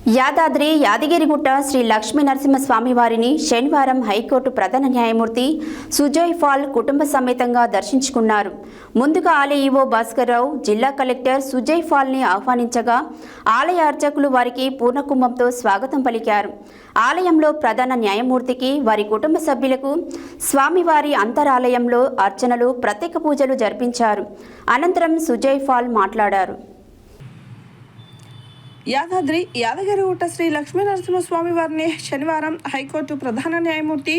యాదాద్రి యాదగిరిగుట్ట శ్రీ లక్ష్మీ నరసింహస్వామి వారిని శనివారం హైకోర్టు ప్రధాన న్యాయమూర్తి సుజయ్ పాల్ కుటుంబ సమేతంగా దర్శించుకున్నారు. ముందుగా ఆలయ ఈవో భాస్కర్రావు జిల్లా కలెక్టర్ సుజయ్ పాల్ని ఆహ్వానించగా ఆలయ అర్చకులు వారికి పూర్ణకుంభంతో స్వాగతం పలికారు. ఆలయంలో ప్రధాన న్యాయమూర్తికి వారి కుటుంబ సభ్యులకు స్వామివారి అంతరాలయంలో అర్చనలు ప్రత్యేక పూజలు జరిపించారు. అనంతరం సుజయ్ పాల్ మాట్లాడారు. యాదాద్రి యాదగిరిగుట్ట శ్రీ లక్ష్మీ నరసింహస్వామి వారిని శనివారం హైకోర్టు ప్రధాన న్యాయమూర్తి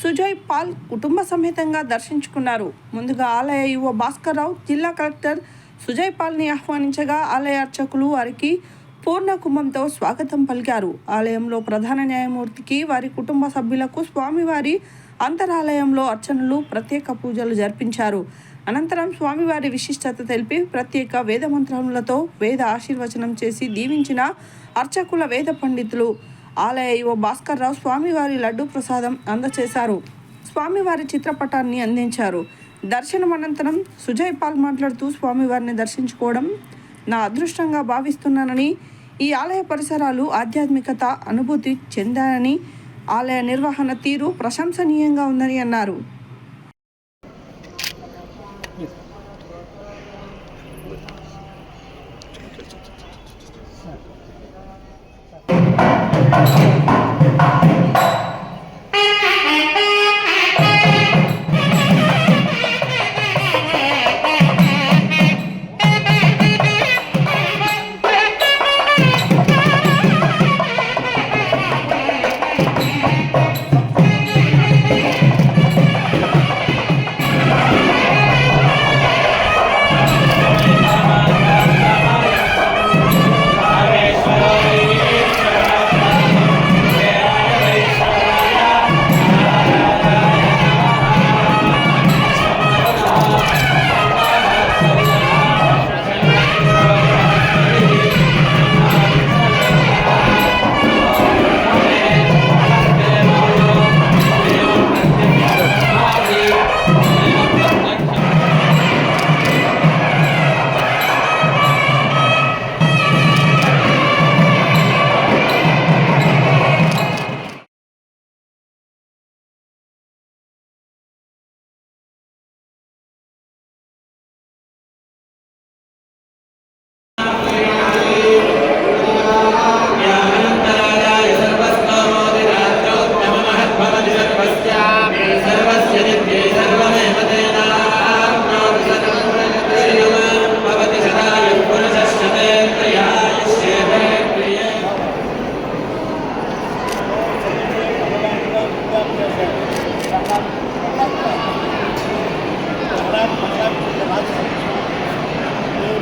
సుజయ్ పాల్ కుటుంబ సమేతంగా దర్శించుకున్నారు. ముందుగా ఆలయ ఈవో భాస్కర్రావు జిల్లా కలెక్టర్ సుజయ్ పాల్ని ఆహ్వానించగా ఆలయ అర్చకులు వారికి పూర్ణ కుంభంతో స్వాగతం పలికారు. ఆలయంలో ప్రధాన న్యాయమూర్తికి వారి కుటుంబ సభ్యులకు స్వామివారి అంతరాలయంలో అర్చనలు ప్రత్యేక పూజలు జరిపించారు. అనంతరం స్వామివారి విశిష్టత తెలిపి ప్రత్యేక వేద మంత్రములతో వేద ఆశీర్వచనం చేసి దీవించిన అర్చకుల వేద పండితులు ఆలయ ఈవో భాస్కర్రావు స్వామివారి లడ్డు ప్రసాదం అందజేశారు. స్వామివారి చిత్రపటాన్ని అందించారు. దర్శనం అనంతరం సుజయ్ పాల్ మాట్లాడుతూ స్వామివారిని దర్శించుకోవడం నా అదృష్టంగా భావిస్తున్నానని, ఈ ఆలయ పరిసరాలు ఆధ్యాత్మికత అనుభూతి చెందానని, ఆలయ నిర్వహణ తీరు ప్రశంసనీయంగా ఉందని అన్నారు.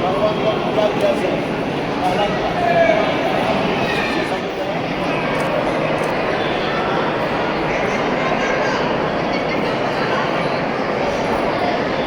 भगवान को पूजा किया